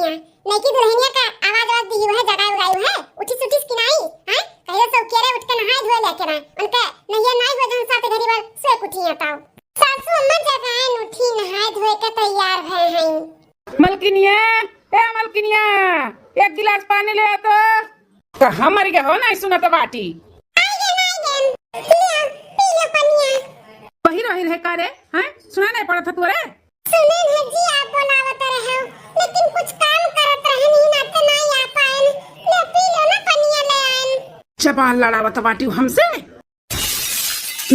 दुल्हनिया नहीं की दुल्हनिया का आवाज दी है जगाई उगाई है उठी सुठी की नहीं हैं कहे सो केरे उठ के नहाई धोए लेके ना उनके नैया नहीं हो जन साथे घरी बार से कुठी बताओ सासू अम्मा जगाए उठी नहाई धोए के तैयार है हैं मलकिनिया ए मलकिनिया एक गिलास पानी ले आ तो हमर के हो नहीं सुना तो बाटी वही रही रहे का रे हैं सुना नहीं पड़ा था तोरे सुने है जी आप बोलावत रहे हो लेकिन कुछ काम करत रहे नहीं ना तो नहीं आ पाए ले पी लो ना पनिया ले आए जबान लड़ावत बाटी हमसे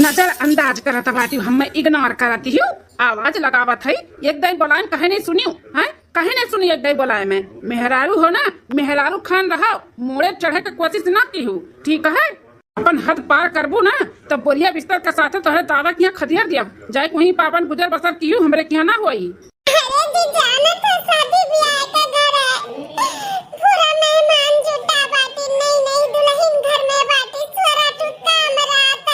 नजर अंदाज करत बाटी हम इग्नोर करती हूँ आवाज लगावत है एक दिन बोलाए कहे नहीं सुनियो हैं कहे नहीं सुनी एक दिन बोलाए मैं मेहरारू हो ना मेहरारू खान रहा मोड़े चढ़े के कोशिश ना की हूँ ठीक है अपन हद पार करबू ना तब बोलिया बिस्तर के साथ तोहरे दादा किया खदिया दिया जाए वहीं पापन गुजर बसर की हमरे किया ना हुई अरे जी जाना तो शादी ब्याह का घर है पूरा मेहमान जुटा बाटी नहीं नहीं दुल्हन घर में बाटी स्वरा टुक्का मरात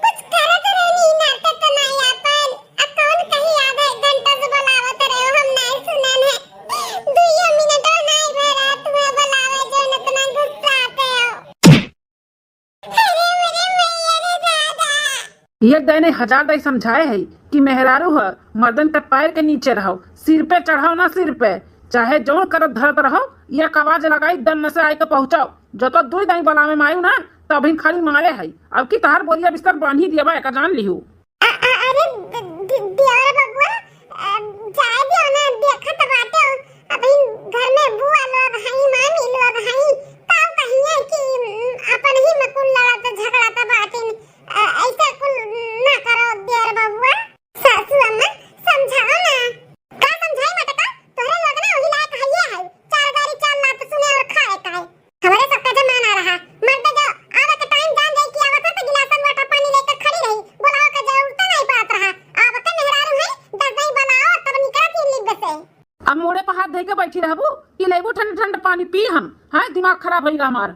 कुछ करत रहनी ना तो नहीं अपन कौन कहीं आधा घंटा से बोलावत रहे हम नहीं सुनन है 2 मिनट नहीं भरा तुम्हें बोलावे जो न तना गुस्सा आते हो अरे मेरे मैया दादा ये दैने हजार दाई समझाए है कि मेहरारू है मर्दन के पैर के नीचे रहो सिर पे चढ़ाओ ना सिर पे चाहे जो करत धरत रहो ये आवाज लगाई दन से आई के पहुंचाओ जो तो 2 दाई बनावे में आयु ना तब ही खाली मारे है अब की तहार बोलिया बिस्तर बांधी दिया बा जान लिहू अरे दियारा बबुआ जाए दियो ना देखत बाटे अभी घर में बुआ लोग हई मामी लोग हई ताऊ कहिए कि अपन ही में कुल लड़त झगड़त बाटे ऐसा कुल ना करो दियारा बबुआ सासू अम्मा समझाओ ना का समझाई मटका तोरे लोग ना वही लायक हइए है चार गाड़ी चार लात सुने और खाए काए हमारे सबका जमाना रहा मर्द जो आवे के टाइम जान जाए कि आवत तो गिलास में वाटर पानी लेकर खड़ी रही बुलाओ का जरूरत नहीं पड़त रहा आवे के मेहरारू है 10 नहीं बनाओ तब निकल तीन लिख बसे अब मोड़े पर हाथ दे के बैठी रहबू कि लेबू ठंडा ठंडा पानी पी हम हां दिमाग खराब होइगा हमार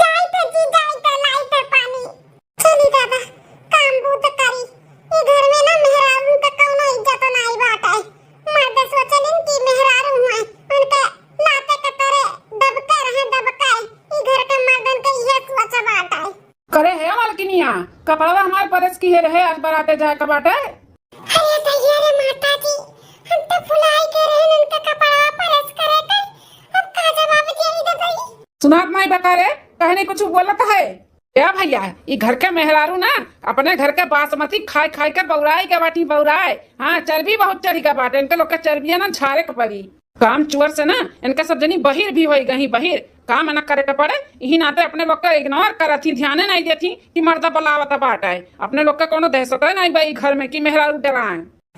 जाई पे जी जाई पे लाई पे पानी चली दादा काम बूत करी ये घर में ना मेहरारू का कोनो इज्जत नहीं बात है मर्द सोचलिन कि मेहरारू है उनके लाते कतरे दबके रहे दबके ये घर के मर्दन के ये सोच बात है करे है मालकिनिया कपड़ा हमार परस की है रहे आज बराते जाए कबाटे अरे भैया रे माता जी हम तो फुलाई के रहे उनका कपड़ा परस करे थे अब का जवाब देई दे भाई सुनात नहीं बता रे कहने कुछ बोलत है क्या भैया ये घर के मेहरारू ना अपने घर के बासमती खाई खाई के बौराई के बाटी बौराए हाँ चर्बी बहुत चढ़ी का बाटे इनके लोग के चर्बिया ना झारे के पड़ी काम चुअर से ना इनके सब जनी बहिर भी होई गई बहिर काम ना करे के पड़े यही नाते अपने लोग का इग्नोर करती ध्यान नहीं देती कि मर्दा बलावत बाट है अपने लोग का कोनो दहशत नहीं भाई घर में कि मेहरारू डराए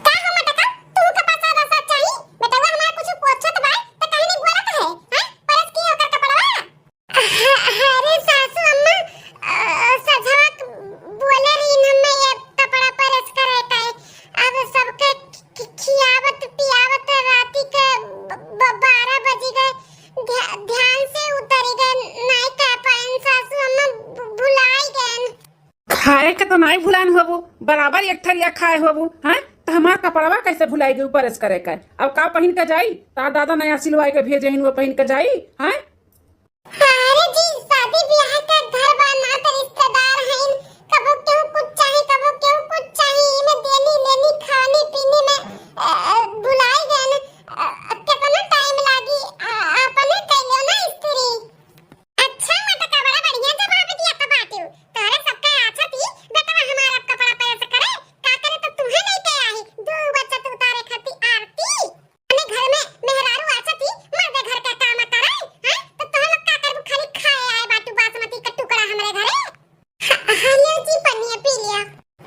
का हम टका तू के पास आधा सच चाहिए बेटा हमारा कुछ पूछत बा तो कहीं नहीं बोलत है हैं परस की होकर कपड़वा अरे सासू अम्मा सजवक बोले रही न मैं ये कपड़ा परस करे काए अब सबके खियावत पियावत राती के 12 बजे गए ध्यान से उतरी गए नहीं कह पाए सासू अम्मा भुलाई गए खाए के तो नहीं भुलान होबू बराबर एक थरिया खाए होबू हैं तो हमार कपड़वा कैसे भुलाई गई परस करे का अब का पहन के जाई तार दादा नया सिलवाई के भेजे वो पहन के जाई हैं अरे जी शादी ब्याह का घर बना तो रिश्तेदार हैं कबो क्यों कुछ चाहिए कबो क्यों कुछ चाहिए में देनी लेनी खाने पीने में बुलाई गए ना कितना टाइम लागी अपने कहलो ना स्त्री अच्छा मत का बड़ा बढ़िया जवाब दिया का बाटू तोरे सबका आछा थी बेटा हमारा कपड़ा पैसा करे का करे तो तुम्हें नहीं के आई 2 बच्चा उतारे खाती आरती अपने घर में मेहरारू आछा थी मर्द घर का काम करे हैं तो तुम लोग का कर खाली खाए आए बाटू बासमती का टुकड़ा हमारे घरे हेलो जी पनिया पी लिया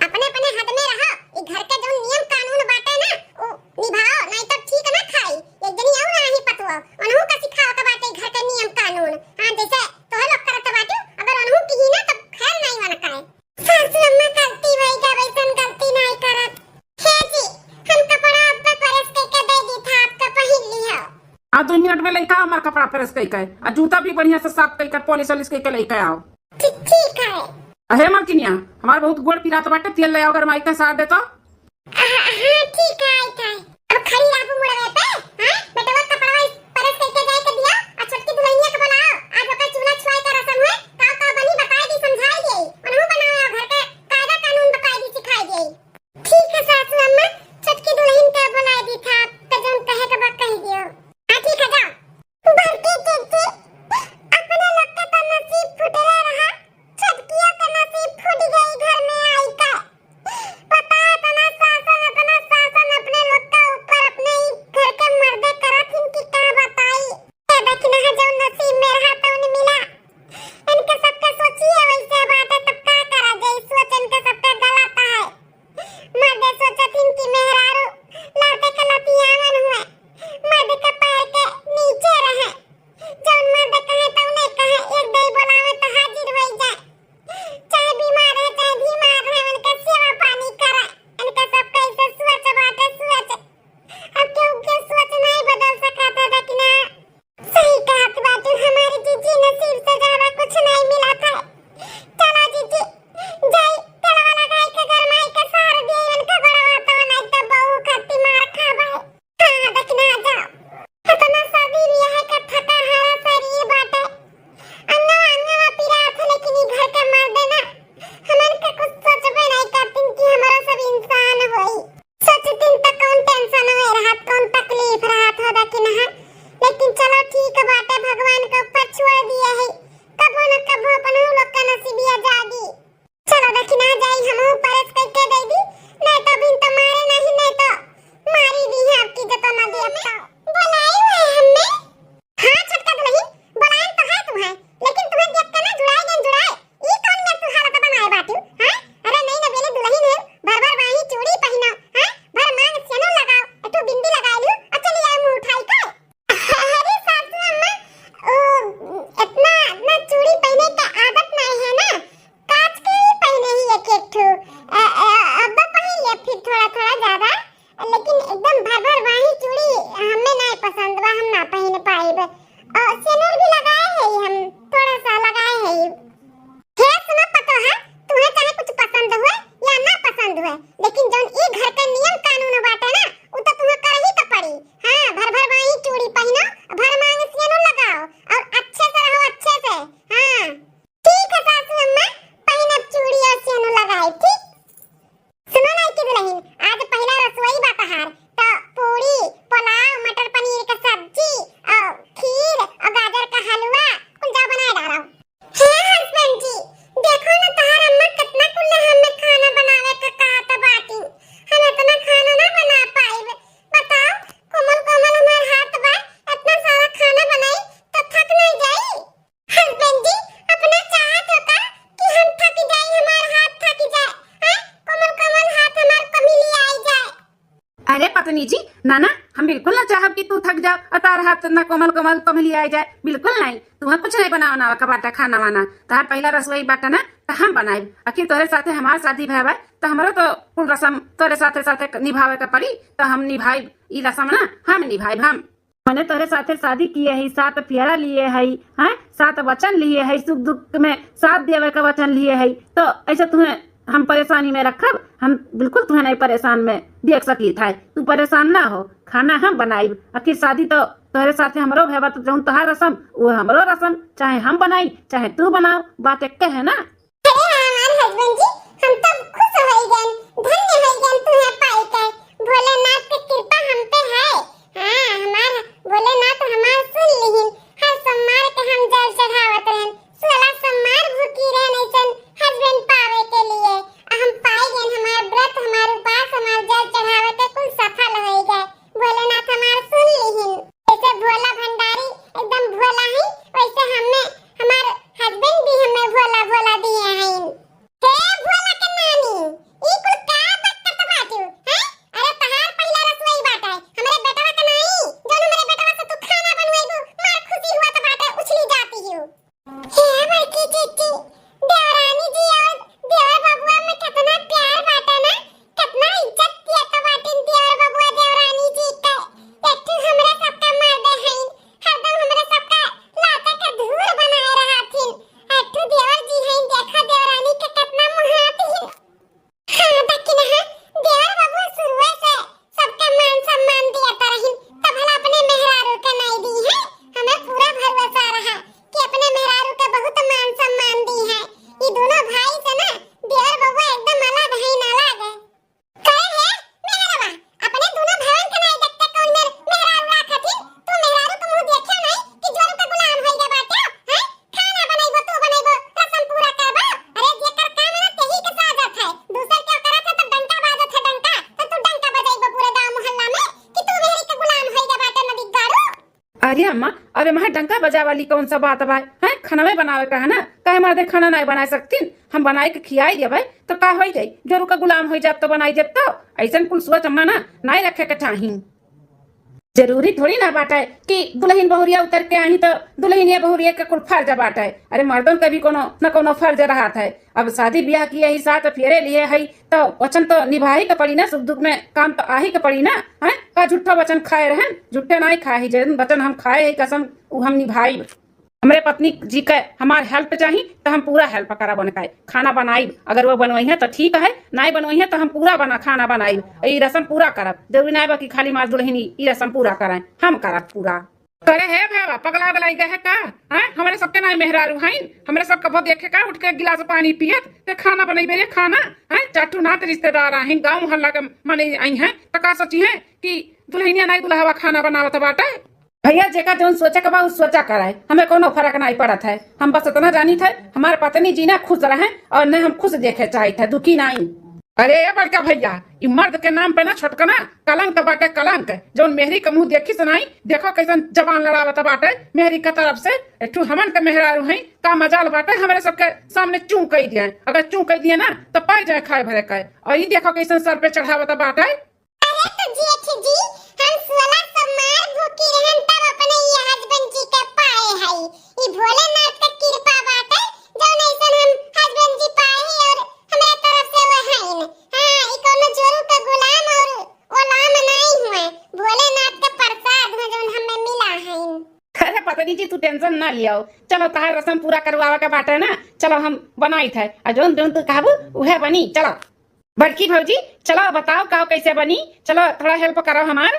अपने अपने हद में रहो ये घर के जो नियम कानून बाटे ना वो निभाओ नहीं तो ठीक ना खाई एक दिन आऊ ना ही पतवा अनहु का सिखाओ का बाटे घर के नियम कानून हां जैसे तो लोग करत बाटू अगर अनहु की ही ना तो खैर नहीं वन काए सासू अम्मा गलती वही का वैसन गलती नहीं करत हे जी हम कपड़ा अब परस के दे दी था आपका पहन लिया आ 2 मिनट में लेके हमार कपड़ा प्रेस कई के आ जूता भी बढ़िया से साफ कई के पॉलिश वॉलिश कई के लेके आओ ठीक है अहे मालकिनिया हमार बहुत गोड़ पिरात बाटे तेल ले आओ अगर माई के साथ देता हां ठीक है अब खड़ी आप मुड़वे पे हां बेटा वो कपड़ा भगवान के ऊपर छोड़ दिए है, कबो न कबो अपन लोग का नसीबिया जागी। चलो देखी ना जाई हम परस करके दे दी, नहीं तो बिन तो मारे नहीं, नहीं तो मारी दी है आपकी जतो ना दी अब तो बुलाई हुए हमने। हाँ छोटका दुल्हन बुलाए तो है तुम्हें, लेकिन तुम्हें देख के ना जुड़ाई नहीं जुड़ाई ई कौन में तू हालत बनाए बाटू। हां अरे नहीं ना बेली दुल्हन है, भर भर बाही चूड़ी पहनो, हां भर मांग सेनो लगाओ, एकटू बिंदी लगा लियो और चली आ मुंह उठाई के। अरे सासू अम्मा इतना इतना चूड़ी पहने का आदत नहीं है ना, कांच के ही पहने ही एक एक ठो अब पहन ले फिर थोड़ा थोड़ा ज्यादा, लेकिन एकदम भर भर बाही चूड़ी हमें नहीं पसंद बा, हम ना पहन पाएब। और सेनुर भी लगाए है हम, थोड़ा सा लगाए है। हे सुनो पतो है, तुम्हें चाहे कुछ पसंद हुए या ना पसंद हुए, लेकिन जौन ई घर का नियम कानून बाटे ना उ तो तुम्हें कर ही तो पड़ी। हां भर भर बाही चूड़ी पहनो, भर मांग सेनुर लगाओ और अच्छे से रहो, अच्छे से। हां ठीक है सासू अम्मा, पहन अब चूड़ी और सेनुर लगाए। ठीक सुनो ना की दुल्हन, आज पहला रसोई बातहार तो पूरी पुलाव मटर पनीर का सब्जी और खीर और गाजर का हलवा कुल जा बनाए डालो। हे हस्बैंड जी देखो ना तहार अम्मा कितना कुल हमें खाना बनावे का कहा था बाटी, हम इतना खाना ना बना पाए। बताओ कोमल कोमल हमार हाथ बा, इतना सारा खाना बनाई तो थक नहीं जाई। हस्बैंड जी अपना चाहत होता कि हम थक जाए, हमार हाथ थक जाए, हां कोमल कोमल हाथ हमार कमीली आई जाए। अरे पत्नी जी नाना, हम बिल्कुल ना चाहब कि तू थक जाओ और तार हाथ ना कोमल कोमल कमली आ जाए, बिल्कुल नहीं। तुम्हें कुछ नहीं बनाना का बाटा खाना वाना, तार पहला रसोई बाटा ना तो हम बनाए। आखिर तोरे साथे हमार शादी भय तो हमरो तो कुल रस्म तोरे साथे साथे निभावे का पड़ी, तो हम निभाई ई रस्म ना, हम निभाई। हम मैंने तोरे साथे शादी किए है, 7 फेरा लिए है, हैं 7 वचन लिए है, सुख दुख में साथ देवे का वचन लिए है, तो ऐसे तुम्हें हम परेशानी में रखब, हम बिल्कुल तुम्हें नहीं परेशान में देख सकी था। तू परेशान ना हो, खाना हम बनाई। आखिर शादी तो तोहरे साथे हमरो भैया, तो जौन तोहार रस्म वो हमरो रस्म, चाहे हम बनाई चाहे तू बनाओ, बात एक है ना। अरे हमारे हस्बैंड जी हम तो खुश हो गए, धन्य हो गए तुम्हें पाई के। भोलेनाथ की कृपा हम पे है। हां हमार भोलेनाथ हमार सुन लिहिन, हर सोमवार के हम जल चढ़ावत रहन, 16 सोमवार भूखी रहन ऐसन हस्बैंड पावे के लिए। हम पाई गए हमार व्रत, हमार उपास, हमार जल चढ़ावे के कुल सफल हो गए। भोलेनाथ हमार सुन लिहिन। जैसे भोला भंडारी एकदम भोला है, वैसे हमें हमार हस्बैंड भी हमें भोला भोला दिए हैं। हे भोला के नानी ई कुल का बात करत बाटू हैं? अरे तहार पहला रसोई बाटा है, हमरे बेटवा का नहीं, जोन हमरे बेटवा से तू खाना बनवाइबू, मार खुशी हुआ तो बाटा उछली जाती हूं। हे बड़की चीची देवरानी जी और देवर बबुआ में कितना प्यार बाटा ना, कितना इज्जत किया तो बाटिन देवर बबुआ देवरानी जी का। एकटू हमरे सबका मर्द हैं, हरदम हमरे सबका लाता का धूर बनाए रहथिन। एकटू देवर जी हैं, देखा देवरानी के कितना मुहाती है। हां देखी ना देवर बबुआ शुरू से सबका मान सम्मान दिया तरहिन, तब भला अपने मेहरारू के नहीं दी है। हमें पूरा भरोसा रहा कि अपने मेहरारू के बहुत मान सम्मान दी है। ये दोनों भाई से ना देवर बबुआ एकदम अलग है ना लागे। कहे है मेहरावा अपने दोनों भाई के नहीं देखते कौन मेहरारू राखथिन, तू मेहरारू को मुंह देखियो नहीं कि जोरू का गुलाम होई गए बाटे हैं? खाना बनाइबो तू बनाइबो, रसम पूरा करबो। अरे जेकर काम है ना तेही के साजत है, दूसर के करत है तो डंका बाजत है, डंका तो तू डंका बजाइबो पूरे गांव मोहल्ला में कि तू मेहरी के गुलाम होई गए बाटे नदी गाड़ू। अरे अम्मा, अरे मैं डंका बजा वाली कौन सा बात है? हैं खाना में बनावे का है ना, काहे मर्दे खाना नहीं बना सकतीन? हम बनाई के खियाई देबै तो का हो जाई, जोरू का गुलाम हो जाब तो बनाई जब तो ऐसन कुल सोच अम्मा ना नहीं रखे के चाही। जरूरी थोड़ी ना बाटे कि दुल्हन बहुरिया उतर के आई तो दुल्हनिया बहुरिया का कुल फर्ज बाटे। अरे मर्दों का भी कोनो न कोनो फर्ज रहा है। अब शादी ब्याह किए ही, 7 फेरे लिए है तो वचन तो निभाही के पड़ी ना, सुख दुख में काम तो आही के पड़ी ना। है का झूठा वचन खाए रहन, झूठे नहीं खाए ही, जन वचन हम खाए ही कसम उ हम निभाई। हमरे पत्नी जी के हमार हेल्प चाहिए तो हम पूरा हेल्प करा बन के खाना बनाई। अगर वो बनवाई है तो ठीक है, नहीं बनवाई है तो हम पूरा बना खाना बनाई, ये रस्म पूरा करब। जरूरी नहीं बा कि खाली मार दुल्हनी ये रस्म पूरा कराए, हम करब पूरा। करे है भैया पगला गलाई गए है का? हैं हमारे सबके नहीं मेहरारू हैं, हमारे सब कबो देखे का उठ के गिलास पानी पियत ते खाना बनइबे खाना हैं। चाटू नात रिश्तेदार हैं, गांव मोहल्ला के मने आई हैं, तो का सोची है कि दुल्हनिया नहीं दुल्हावा खाना बनावत बाटे। भैया जेका जौन सोचा के बा उ सोचा कराए, हमें कोनो फर्क नहीं पड़त है। हम बस इतना जानी थे हमारे पत्नी जी ना खुश रहे और न हम खुश देखे चाहे थे, दुखी नहीं। अरे ये बड़का भैया, ई मर्द के नाम पे ना छटकना कलंक बाटे, कलंक। जौन मेहरी के मुंह देखी सुनाई, देखो कैसन जबान लड़ावत बाटे मेहरी के तरफ से। एकठू हमन के मेहरारू हैं का मजाल बाटे हमारे सबके सामने चूं कही दिए। अगर चूं कही दिए ना तो पाई जाए खाए भरे का। और ये देखो कैसन सर पे चढ़ावत बाटे। अरे तो जेठ जी, हम 1600 मार भूखी रहन तब अपने ये हस्बैंड जी के पाए हई। ई भोलेनाथ का कृपा बाटे जौन ऐसन हम हस्बैंड जी पाए ही और हमारे तरफ से वो हईन। हां, ई कोनो जोरू का गुलाम और गुलाम नहीं हुए, भोलेनाथ का प्रसाद है जौन हमें मिला हईन। अरे पत्नी जी तू टेंशन ना लियो, चलो तार रस्म पूरा करवावे के बाटे ना, चलो हम बनाई थे। और जौन जौन तू कहबू उहे बनी। चलो बड़की भौजी चलो बताओ का कैसे बनी, चलो थोड़ा हेल्प करो हमार।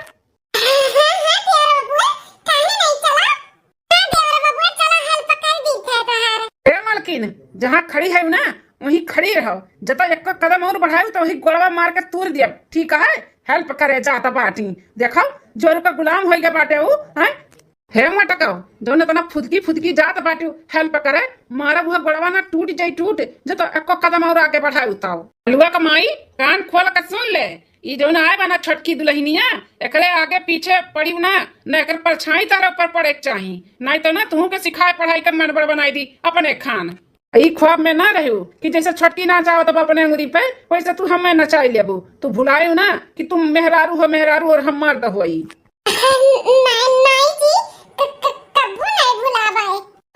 ए मालकिन, जहाँ खड़ी है ना वहीं खड़ी रहो, जब एक कदम और बढ़ाऊ तो वही गोड़वा मार के तोड़ दिया, ठीक है? हेल्प करे जाता बाटी, देखो जोर का गुलाम हो गया बाटे वो हैं। हे मटको दोनों तना फुदकी फुदकी जात बाटी हेल्प करे, मारा हुआ गोड़वा ना टूट जाई टूट जो तो एक कदम और आगे बढ़ाऊ ताओ। हलुआ कमाई कान खोल के सुन ले, ई जो ना आए बना छोटकी दुल्हनिया एकरे आगे पीछे पड़ी ना न एकर परछाई तारे ऊपर पड़े चाही, नहीं तो ना तू के सिखाए पढ़ाई कर मनबड़ बनाई दी अपने खान। ई ख्वाब में ना रहू कि जैसे छोटकी ना जाओ तब अपने अंगुरी पे वैसे तू हमें नचाई लेबू। तू भुलायू ना कि तुम मेहरारू हो मेहरारू और हम मर्द होई।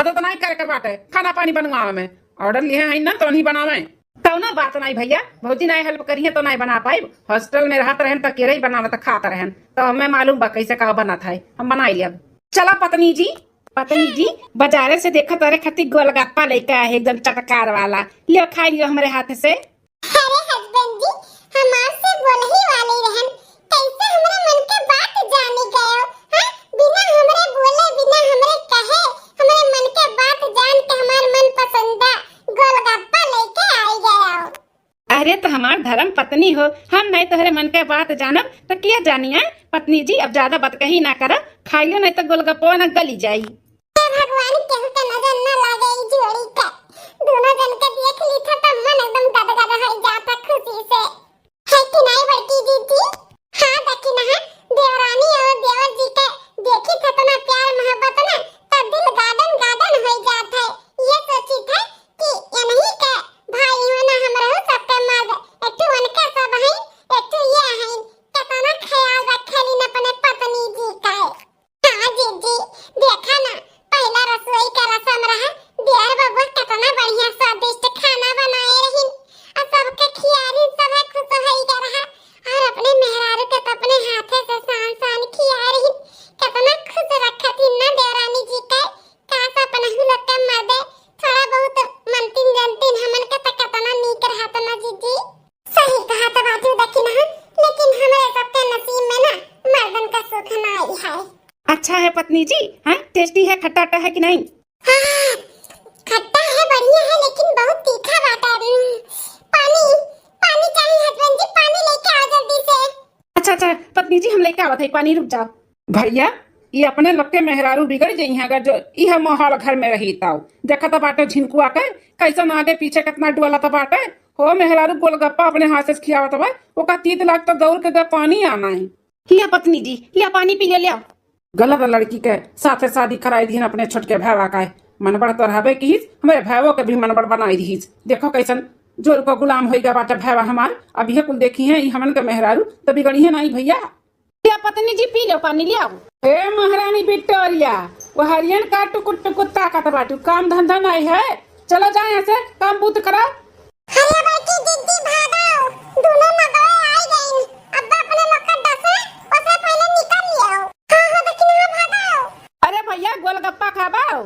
तो नहीं करे के बाटे खाना पानी बनवावे में ऑर्डर लिए हैं ना तो नहीं बनावे तो ना बात नहीं भैया। भौजी नहीं हेल्प करिए तो नहीं बना पाई। हॉस्टल में रहते रहन तो केरे ही बनाना तो खाता रहन तो हमें मालूम बा कैसे का बना था, हम बनाई लिया। चला पत्नी जी बाजारे से देखा तारे खती गोलगप्पा लेके आए एकदम चटकार वाला, लियो खा लियो हमारे हाथ से। अरे हस्बैंड जी, हम आपसे बोल ही वाले रहन, कैसे हमारे मन के बात जानी गए हो? हां, बिना हमरे बोले बिना हमरे कहे हमारे मन के बात जान के हमार मन पसंदा गोलगप्पा लेके आई गए हो। अरे तो हमार धर्म पत्नी हो, हम नहीं तोहरे मन के बात जानब तो क्या जानिए पत्नी जी। अब ज्यादा बात कही ना कर, खाइयो नहीं तो गोलगप्पा न गली जाई। भगवान केहू के नजर न लागे ई जोड़ी के, दोनों जन के देख ली था तो मन एकदम गदगद हो जाता खुशी से, है कि नहीं बड़की दीदी? हां देखी ना, देवरानी और देवर जी के देखी था तो ना प्यार मोहब्बत ना तो दिल गार्डन गार्डन हो जाता है। ये सोची था कि ये नहीं के भाई हो ना हमरा सबके मर्द एकटू उनके सब है एकटू ये है कितना ख्याल रखेली न अपने पत्नी जी का। हां दीदी देखा ना पहला रसोई का रसम रहा, देर बबुआ कितना बढ़िया स्वादिष्ट खाना बनाए रही और सबके खियारी सब खुश होई गया रहा और अपने मेहरारू के तो अपने हाथे से सान सान खिया रही, कितना खुश रखा थी ना देवरानी जी के। काश अपना हुलक के मर्दे थोड़ा बहुत मनतीन जनतीन हमन के तो कितना नीक रहा तो ना जीजी। सही कहा तो बाजू देखी ना, लेकिन हमारे सबके नसीब में ना मर्दन का सुख नहीं है। अच्छा है पत्नी जी, हाँ टेस्टी है, खट्टा है कि नहीं? हाँ, खट्टा है बढ़िया है लेकिन बहुत तीखा बाटा। पानी चाहिए हस्बैंड जी, पानी लेके आओ जल्दी से। अच्छा पत्नी जी हम लेके आवत है पानी, रुक जाओ। भैया ये अपने लोग के मेहरारू बिगड़ जाई हैं अगर जो यह माहौल घर में रही ताऊ। देखा तो बाटे झिनकुआ के कैसा आगे पीछे कितना डोला तो बाटे हो मेहरारू गोलगप्पा अपने हाथ से खियावत बा, ओका तीत लाग तो दौड़ के पानी आना है। लिया पत्नी जी लिया पानी पी लिया। गलत लड़की के साथ शादी कराई दी अपने छोटके भैया का मनबड़ तो रहबे की हमारे भैवों के भी मनबड़ बनाई दी। देखो कैसन जोर को गुलाम हो गया बाटा भैया हमार। अब यह कुल देखी है हमन के मेहरारू तो बिगड़ी है नहीं भैया। लिया पत्नी जी पी लो पानी लिया। ए महारानी विक्टोरिया वो हरियन का टुकुट टुकुट ताकत बाटू, काम धंधा नहीं है, चलो जाए यहाँ से काम बूत करा। अरे बड़की दीदी भागो, दोनों मगवे आई गई, अब अपने लोग का डसे उससे पहले निकल लियो। हां देखी ना भागो। अरे भैया गोलगप्पा खाबाओ?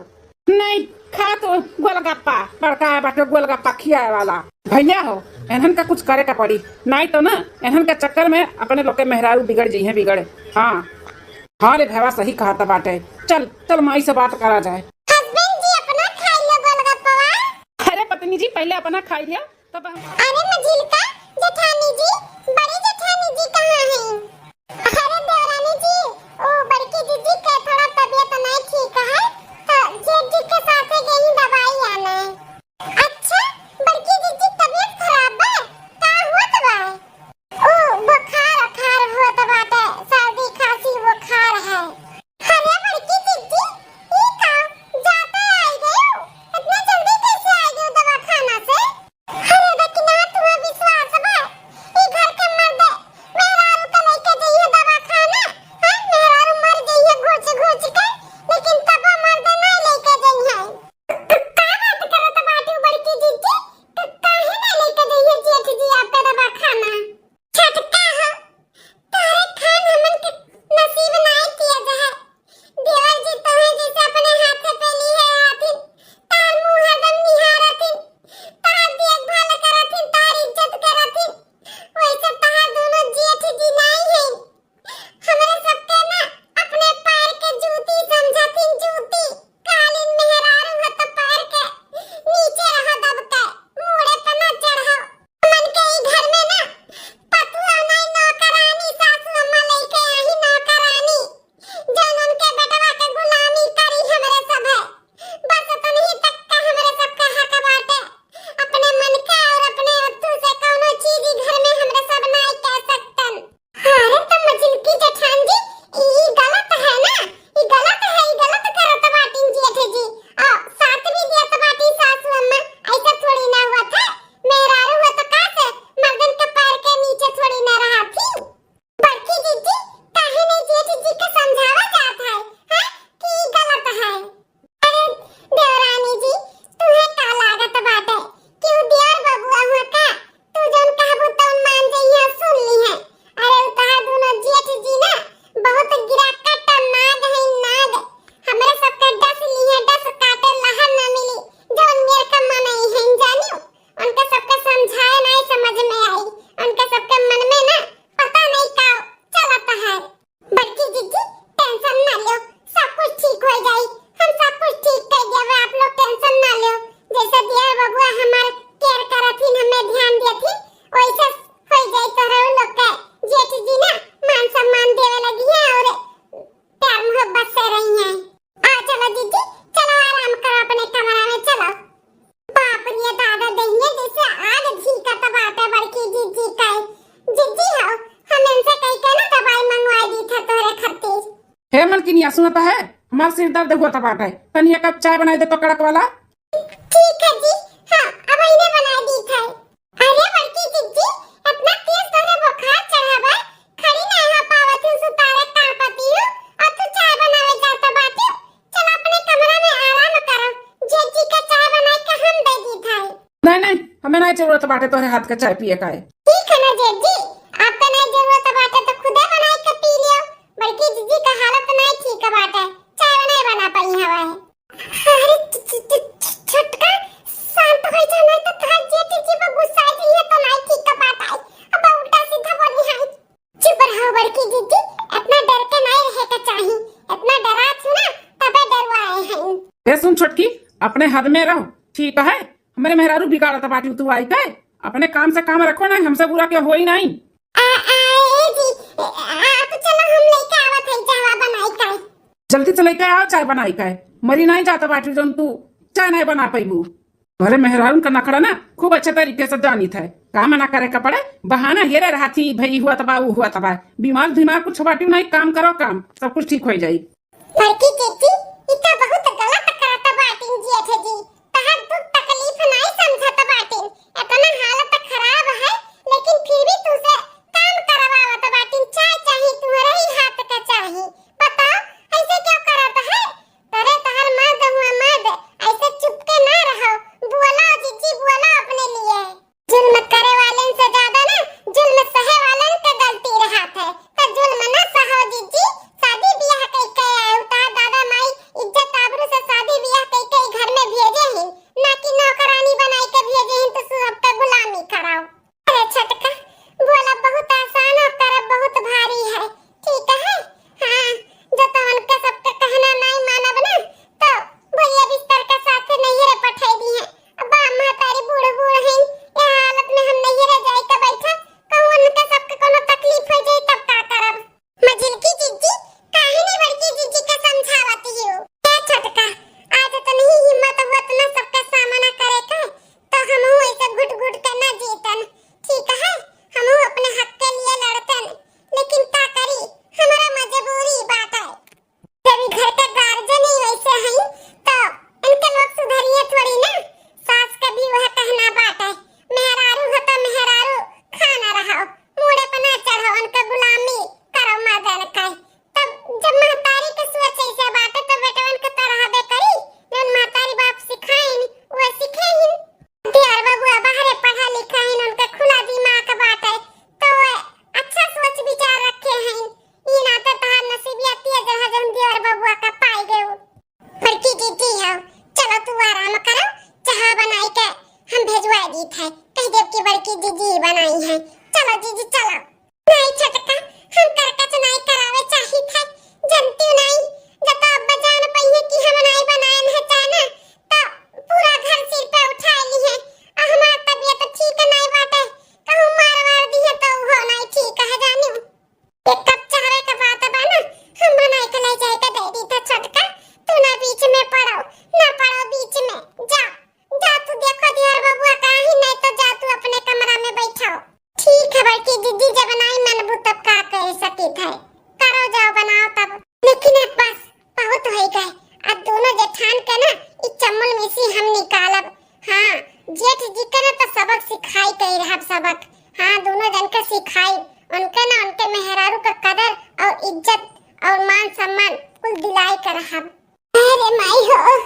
नहीं खा तो गोलगप्पा बड़का बाटो गोलगप्पा खियाए वाला भैया हो। एहन का कुछ करे का पड़ी, नहीं तो ना एहन के चक्कर में अपने लोग के मेहरारू बिगड़ जाई है बिगड़े। हाँ रे भैया सही कहा था बाटे, चल माई से बात करा जाए। हस्बैंड जी अपना खा लियो गोलगप्पा। अरे पत्नी जी पहले अपना खा लिया तब हम। अरे मजिलका जेठानी जी, बड़ी जेठानी जी कहाँ हैं? अरे देवरानी जी, ओ बड़की दीदी के थोड़ा की नहीं सुनता है, हमारा सिर दर्द हुआ था बाटा है। तनी एक कप चाय बनाई दे तो कड़क वाला। ठीक है जी। हाँ, अब इन्हें बना दी था। अरे बड़की जीजी, इतना तेज तोरे बुखार चढ़ा बा, खड़ी ना रह पावत हूँ, सुतारे कांपती हूँ और तू चाय बनावे जाता बाटी। चल अपने कमरा में आराम करो, जीजी का चाय बनाई के हम दे दी था। नहीं नहीं, हमें नहीं जरूरत बाटे तोरे हाथ का चाय पिए का है। ठीक है ना जीजी, आपका नहीं जरूरत बाटे तो खुदे बनाई के पी लियो। बड़की जीजी का हालत नहीं ठीक बाटे, चाय नहीं बना पाई हवा है। अरे छटका शांत हो जा, नहीं तो थार जेठ जी पर गुस्सा आ जाइए तो नहीं ठीक का बात आई। अब उल्टा सीधा बोली है। चुप रहो बड़की जीजी, इतना डर के नहीं रहे का चाहिए। इतना डरा थी ना तबे डरवाए हैं। ए सुन छोटकी, अपने हद में रहो, ठीक है। हमारे मेहरारू बिगाड़ा था बाटी, तू आई का अपने काम से काम रखो ना, हमसे बुरा क्या हो ही नहीं। जी आप चलो, हम लेके आवत है चाय बनाई का। जल्दी से लेके आओ, चाय बनाई का है। मरी नहीं जाता बाटी जो तू चाय नहीं बना पाईबू। तुम्हारे मेहरारू का नखड़ा ना खूब अच्छे तरीके से जानी था, काम ना करे का पड़े, बहाना हेरे रहा थी भाई हुआ तबा वो हुआ तबा। बीमार दिमाग कुछ बाटी नहीं, काम करो काम, सब कुछ ठीक हो जाई। बड़की जीजी इतना बहुत गलत करता बाटिन जेठ जी, तहार दुख तकलीफ नहीं समझता बाटिन। इतना हालत खराब है लेकिन फिर भी तुझसे काम करवावत बाटिन। चाय चाहिए तुम्हारे ही हाथ का चाहिए, बताओ ऐसे क्यों करता है? तरे तहार मर्द हुआ मर्द, ऐसे चुप के ना रहो, बोलो जीजी बोलो अपने लिए। जुल्म करे वाले से ज्यादा ना जुल्म सहे वाले का गलती रहत है, तो जुल्म ना सहो जीजी। शादी ब्याह कई के आए उतार दादा माई इज्जत आबरू से शादी ब्याह कई के घर में भेजे हैं, ना कि नौकरानी बनाई के भेजे हैं तो सबका गुलामी कराओ। अरे छटका बोला बहुत आसान और करब बहुत भारी है, ठीक है। हाँ, जो तो उनका सबका कहना नहीं मानब ना तो भैया बिस्तर के साथ नहीं रे पठाई दी है। अब अम्मा तारी बूढ़ बूढ़ हैं, ये हालत में हम नहीं रे जाए के बैठा, कहूं उनका सबका कोनो तकलीफ हो जाए तब का करब। मजिल की जीजी काहे नहीं बड़की जीजी का समझावती हो? क्या छटका आज तो नहीं हिम्मत हुआ ना सबका सामना करे का, तो हम ऐसे घुट घुट के ना जीतन, ठीक है। हम अपने हक के लिए लड़तन, लेकिन का करी हमारा मजबूरी बात है। जब घर का गार्जियन ही वैसे हैं तो इनके लोग सुधरिए थोड़ी ना। सास का भी वह कहना बात है, मेहरारू हो तो मेहरारू खाना रहो, मुड़े पर ना चढ़ो, उनका गुलामी करो मदन का। तब जब महतारी के सोच ऐसे बात है तो बेटवन के तरह बे करी, जब महतारी बाप सिखाइन वो सीखेइन। दियार बाबू बाहरे पढ़ा लिखा है, उनका खुला दिमाग बात है तो अच्छा सोच विचार रखे हैं। ये ना तो तहार नसीबिया तेज रहा जब दियार बाबू का पाई गए। बड़की जीजी हो, चलो तू आराम करो, चाय बनाई के हम भेजवा दी थे, कह देव की बड़की जीजी बनाई है। चलो जीजी चलो। नहीं छटका, हम करकच नहीं करावे चाहिए थे, जानती नहीं जब तो अब्बा जान पइए कि हम नहीं बनाए है चाय ना तो पूरा घर सिर पे उठा ली है। हमार तबीयत ठीक नहीं बाटे, कहूं मार दी है तो वो नहीं ठीक है जानू। एक कप चाय का बात बा ना, हम बनाई के ले जाए के दे दी था छटका। तू ना बीच में पड़ो, ना पड़ो बीच में, जा जा तू देखो दियार बबुआ कहीं नहीं तो जा तू अपने कमरा में बैठो। ठीक है बड़की जीजी, जब नहीं मनबू तब का कर सकी थे, करो जाओ बनाओ तब। लेकिन अब बस बहुत हो गए, अब दोनों जेठान के ना इस चम्मल में से हम निकालब। हाँ, जेठ जी के ना तो सबक सिखाई कही रहब सबक। हाँ, दोनों जन के सिखाई, उनके ना उनके मेहरारू का कदर और इज्जत और मान सम्मान कुल दिलाई कर रहब। अरे माई हो,